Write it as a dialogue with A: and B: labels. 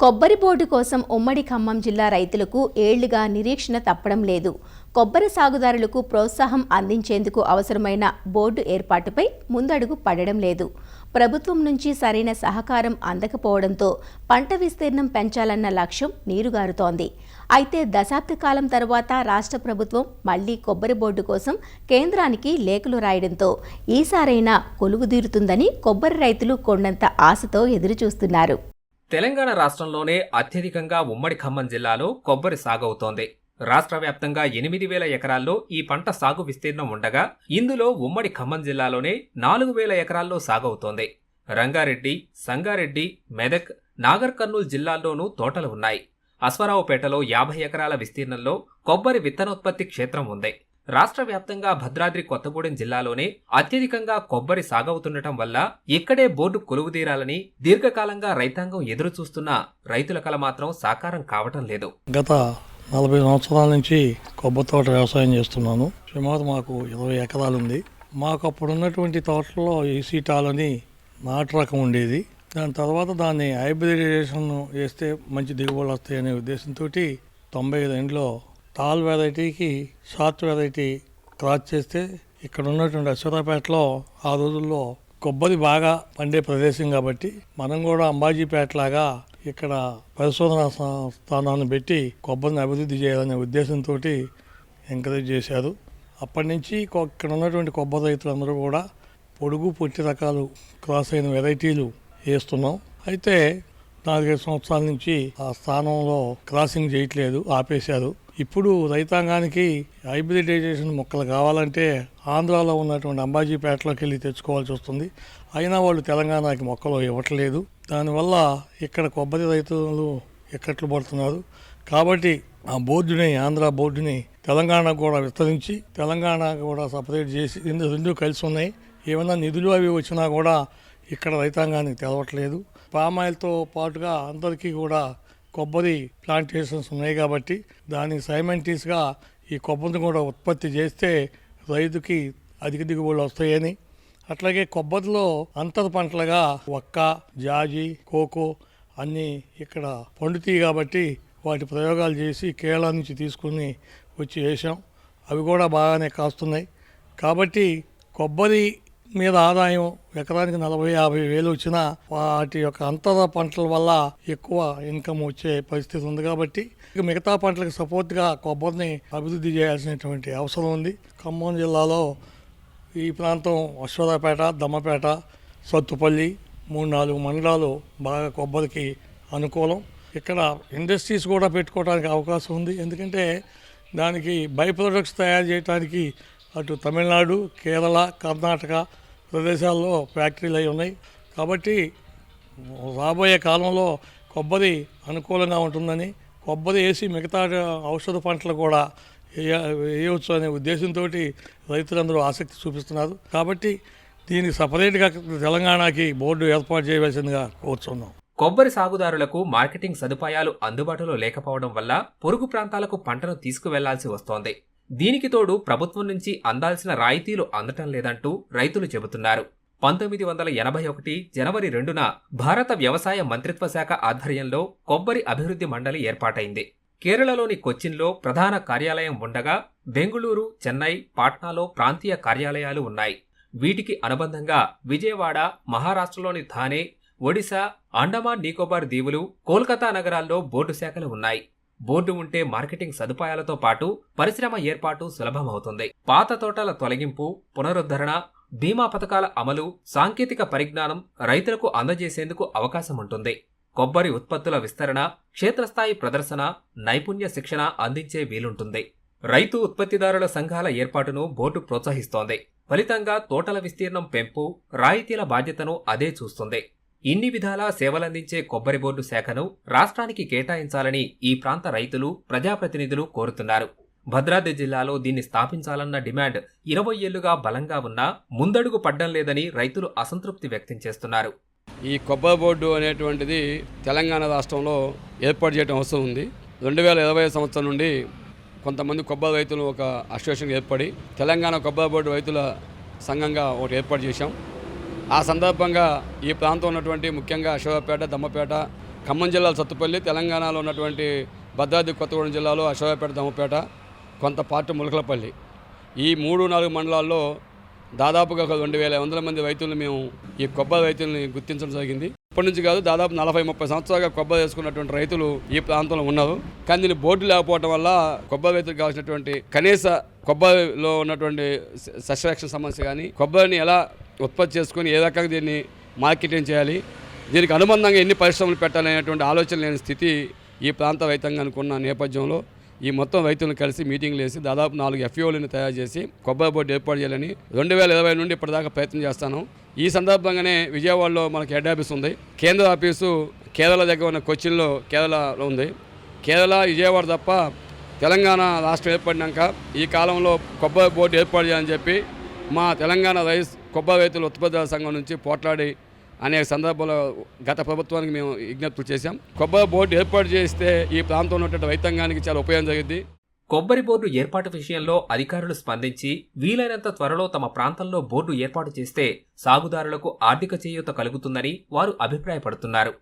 A: కొబ్బరి బోర్డు కోసం ఉమ్మడి ఖమ్మం జిల్లా రైతులకు ఏళ్లుగా నిరీక్షణ తప్పడం లేదు. కొబ్బరి సాగుదారులకు ప్రోత్సాహం అందించేందుకు అవసరమైన బోర్డు ఏర్పాటుపై ముందడుగు పడడం లేదు. ప్రభుత్వం నుంచి సరైన సహకారం అందకపోవడంతో పంట విస్తీర్ణం పెంచాలన్న లక్ష్యం నీరుగారుతోంది. అయితే దశాబ్ద కాలం తర్వాత రాష్ట్ర ప్రభుత్వం మళ్లీ కొబ్బరి బోర్డు కోసం కేంద్రానికి లేఖలు రాయడంతో ఈసారైనా కొలువుదీరుతుందని కొబ్బరి రైతులు కొండంత ఆశతో ఎదురుచూస్తున్నారు.
B: తెలంగాణ రాష్ట్రంలోనే అత్యధికంగా ఉమ్మడి ఖమ్మం జిల్లాలో కొబ్బరి సాగవుతోంది. రాష్ట్ర వ్యాప్తంగా 8,000 ఎకరాల్లో ఈ పంట సాగు విస్తీర్ణం ఉండగా ఇందులో ఉమ్మడి ఖమ్మం జిల్లాలోనే 4,000 ఎకరాల్లో సాగవుతోంది. రంగారెడ్డి, సంగారెడ్డి, మెదక్, నాగర్ కర్నూల్ జిల్లాల్లోనూ తోటలు ఉన్నాయి. అశ్వారావుపేటలో 50 ఎకరాల విస్తీర్ణంలో కొబ్బరి విత్తనోత్పత్తి క్షేత్రం ఉంది. రాష్ట్ర వ్యాప్తంగా భద్రాద్రి కొత్తగూడెం జిల్లాలోనే అత్యధికంగా కొబ్బరి సాగవుతుండటం వల్ల ఇక్కడే బోర్డు కొలువుదీరాలని దీర్ఘకాలంగా రైతాంగం ఎదురుచూస్తున్న రైతుల కల మాత్రం సాకారం కావటం లేదు.
C: గత 40 సంవత్సరాల నుంచి కొబ్బరి తోట వ్యవసాయం చేస్తున్నాను. సుమారు మాకు 20 ఎకరాలు ఉంది. మాకు అప్పుడు ఉన్నటువంటి తోటలో ఈసీటాలని నాటు రకం ఉండేది. దాని తర్వాత దాన్ని హైబ్రిడైజేషన్ చేస్తే మంచి దిగుబడులు వస్తాయనే ఉద్దేశంతో 92లో టాల్ వెరైటీకి షార్ట్ వెరైటీ క్రాస్ చేస్తే ఇక్కడ ఉన్నటువంటి అశ్వరాపేటలో ఆ రోజుల్లో కొబ్బరి బాగా పండే ప్రదేశం కాబట్టి మనం కూడా అంబాజీపేటలాగా ఇక్కడ పరిశోధన స్థానాన్ని పెట్టి కొబ్బరిని అభివృద్ధి చేయాలనే ఉద్దేశంతో ఎంకరేజ్ చేశారు. అప్పటి నుంచి ఇక్కడ ఉన్నటువంటి కొబ్బరి రైతులందరూ కూడా పొడుగు పొట్టి రకాలు క్రాస్ అయిన వెరైటీలు వేస్తున్నాం. అయితే 4-5 సంవత్సరాల నుంచి ఆ స్థానంలో క్రాసింగ్ చేయట్లేదు, ఆపేశారు. ఇప్పుడు రైతాంగానికి హైబ్రిడైజేషన్ మొక్కలు కావాలంటే ఆంధ్రాలో ఉన్నటువంటి అంబాజీపేటలోకి వెళ్ళి తెచ్చుకోవాల్సి వస్తుంది. అయినా వాళ్ళు తెలంగాణకి మొక్కలు ఇవ్వట్లేదు. దానివల్ల ఇక్కడ కొబ్బరి రైతులు ఎక్కట్లు పడుతున్నారు. కాబట్టి ఆ బోర్డుని, ఆంధ్ర బోర్డుని తెలంగాణకు కూడా విస్తరించి తెలంగాణ కూడా సపరేట్ చేసి రెండు కలిసి ఉన్నాయి. ఏమైనా నిధులు అవి వచ్చినా కూడా ఇక్కడ రైతాంగానికి తెలవట్లేదు. పామాయిల్తో పాటుగా అందరికీ కూడా కొబ్బరి ప్లాంటేషన్స్ ఉన్నాయి కాబట్టి దానికి సైమెంటీస్గా ఈ కొబ్బరిని కూడా ఉత్పత్తి చేస్తే రైతుకి అధిక దిగుబడులు వస్తాయని, అట్లాగే కొబ్బరిలో అంతర పంటలుగా వక్క, జాజి, కోకో అన్నీ ఇక్కడ పండుతాయి కాబట్టి వాటి ప్రయోగాలు చేసి కేరళ నుంచి తీసుకుని వచ్చి వేసాం. అవి కూడా బాగానే కాస్తున్నాయి. కాబట్టి కొబ్బరి మీద ఆదాయం ఎకరానికి 40-50 వేలు వచ్చినా వాటి యొక్క అంతర పంటల వల్ల ఎక్కువ ఇన్కమ్ వచ్చే పరిస్థితి ఉంది. కాబట్టి మిగతా పంటలకు సపోర్ట్గా కొబ్బరిని అభివృద్ధి చేయాల్సినటువంటి అవసరం ఉంది. ఖమ్మం జిల్లాలో ఈ ప్రాంతం అశ్వరాపేట, దమ్మపేట, సత్తుపల్లి 3-4 మండలాలు బాగా కొబ్బరికి అనుకూలం. ఇక్కడ ఇండస్ట్రీస్ కూడా పెట్టుకోవడానికి అవకాశం ఉంది. ఎందుకంటే దానికి బై ప్రొడక్ట్స్ తయారు చేయడానికి అటు తమిళనాడు, కేరళ, కర్ణాటక ప్రదేశాల్లో ఫ్యాక్టరీలు అయి ఉన్నాయి. కాబట్టి రాబోయే కాలంలో కొబ్బరి అనుకూలంగా ఉంటుందని, కొబ్బరి వేసి మిగతా ఔషధ పంటలు కూడా వేయవచ్చు అనే ఉద్దేశంతో రైతులందరూ ఆసక్తి చూపిస్తున్నారు. కాబట్టి దీనికి సపరేట్గా తెలంగాణకి బోర్డు ఏర్పాటు చేయవలసిందిగా కోరుతున్నాం.
B: కొబ్బరి సాగుదారులకు మార్కెటింగ్ సదుపాయాలు అందుబాటులో లేకపోవడం వల్ల పొరుగు ప్రాంతాలకు పంటను తీసుకువెళ్లాల్సి వస్తోంది. దీనికి తోడు ప్రభుత్వం నుంచి అందాల్సిన రాయితీలు అందటం లేదంటూ రైతులు చెబుతున్నారు. 1981 జనవరి 2న భారత వ్యవసాయ మంత్రిత్వ శాఖ ఆధ్వర్యంలో కొబ్బరి అభివృద్ధి మండలి ఏర్పాటైంది. కేరళలోని కొచ్చిన్లో ప్రధాన కార్యాలయం ఉండగా బెంగుళూరు, చెన్నై, పాట్నాలో ప్రాంతీయ కార్యాలయాలు ఉన్నాయి. వీటికి అనుబంధంగా విజయవాడ, మహారాష్ట్రలోని థానే, ఒడిశా, అండమాన్ నికోబార్ దీవులు, కోల్కతా నగరాల్లో బోర్డు శాఖలు ఉన్నాయి. బోర్డు ఉంటే మార్కెటింగ్ సదుపాయాలతో పాటు పరిశ్రమ ఏర్పాటు సులభమవుతుంది. పాత తోటల తొలగింపు, పునరుద్ధరణ, బీమా పథకాల అమలు, సాంకేతిక పరిజ్ఞానం రైతులకు అందజేసేందుకు అవకాశం ఉంటుంది. కొబ్బరి ఉత్పత్తుల విస్తరణ, క్షేత్రస్థాయి ప్రదర్శన, నైపుణ్య శిక్షణ అందించే వీలుంటుంది. రైతు ఉత్పత్తిదారుల సంఘాల ఏర్పాటును బోర్డు ప్రోత్సహిస్తోంది. ఫలితంగా తోటల విస్తీర్ణం పెంపు, రాయితీల బాధ్యతను అదే చూస్తుంది. ఇన్ని విధాలా సేవలందించే కొబ్బరి బోర్డు శాఖను రాష్ట్రానికి కేటాయించాలని ఈ ప్రాంత రైతులు, ప్రజాప్రతినిధులు కోరుతున్నారు. భద్రాద్రి జిల్లాలో దీన్ని స్థాపించాలన్న డిమాండ్ 20 ఏళ్లుగా బలంగా ఉన్నా ముందడుగు పడ్డం లేదని రైతులు అసంతృప్తి వ్యక్తం చేస్తున్నారు.
D: ఈ కొబ్బరి బోర్డు అనేటువంటిది తెలంగాణ రాష్ట్రంలో ఏర్పాటు చేయడం అవసరం ఉంది. 2020 సంవత్సరం నుండి కొంతమంది కొబ్బరి రైతులు ఒక అసోసియేషన్ ఏర్పడి తెలంగాణ కొబ్బరి బోర్డు రైతుల సంఘంగా ఒకటి ఏర్పాటు చేశాం. ఆ సందర్భంగా ఈ ప్రాంతం ఉన్నటువంటి ముఖ్యంగా అశ్వరాపేట, దమ్మపేట, ఖమ్మం జిల్లా సత్తుపల్లి, తెలంగాణలో ఉన్నటువంటి భద్రాద్రి కొత్తగూడెం జిల్లాలో అశోకపేట, దమ్మపేట, కొంత పార్ట్ ములకలపల్లి, ఈ 3-4 మండలాల్లో దాదాపుగా 2,500 మంది రైతులను మేము ఈ కొబ్బరి రైతుల్ని గుర్తించడం జరిగింది. ఇప్పటి నుంచి కాదు, దాదాపు 40-30 సంవత్సరాలుగా కొబ్బరి వేసుకున్నటువంటి రైతులు ఈ ప్రాంతంలో ఉన్నారు. కానీ దీన్ని బోర్డు లేకపోవడం వల్ల కొబ్బరి రైతులకు కావాల్సినటువంటి కనీస కొబ్బరిలో ఉన్నటువంటి సస్యరక్షణ సమస్య కానీ, కొబ్బరిని ఎలా ఉత్పత్తి చేసుకుని ఏ రకంగా దీన్ని మార్కెటింగ్ చేయాలి, దీనికి అనుబంధంగా ఎన్ని పరిశ్రమలు పెట్టాలనేటువంటి ఆలోచన లేని స్థితి ఈ ప్రాంత రైతాంగానికి ఉన్న నేపథ్యంలో ఈ మొత్తం రైతులను కలిసి మీటింగ్లు వేసి దాదాపు 4 FAOలను తయారు చేసి కొబ్బరి బోర్డు ఏర్పాటు చేయాలని 2020 నుండి ఇప్పటిదాకా ప్రయత్నం చేస్తాను. ఈ సందర్భంగానే విజయవాడలో మనకి హెడ్ ఆఫీస్ ఉంది. కేంద్ర ఆఫీసు కేరళ దగ్గర ఉన్న కొచ్చిన్లో కేరళలో ఉంది. కేరళ, విజయవాడ తప్ప తెలంగాణ రాష్ట్రం ఏర్పడినాక ఈ కాలంలో కొబ్బరి బోర్డు ఏర్పాటు చేయాలని చెప్పి మా తెలంగాణ రైస్ కొబ్బరి రైతుల ఉత్పత్తిదారుల సంఘం నుంచి పోట్లాడి అనేక సందర్భాల్లో గత ప్రభుత్వానికి మేము విజ్ఞప్తులు చేశాం. కొబ్బరి బోర్డు ఏర్పాటు చేస్తే ఈ ప్రాంతంలో ఉన్నటువంటి రైతాంగానికి చాలా ఉపయోగం జరిగింది.
B: కొబ్బరి బోర్డు ఏర్పాటు విషయంలో అధికారులు స్పందించి వీలైనంత త్వరలో తమ ప్రాంతంలో బోర్డు ఏర్పాటు చేస్తే సాగుదారులకు ఆర్థిక చేయూత కలుగుతుందని వారు అభిప్రాయపడుతున్నారు.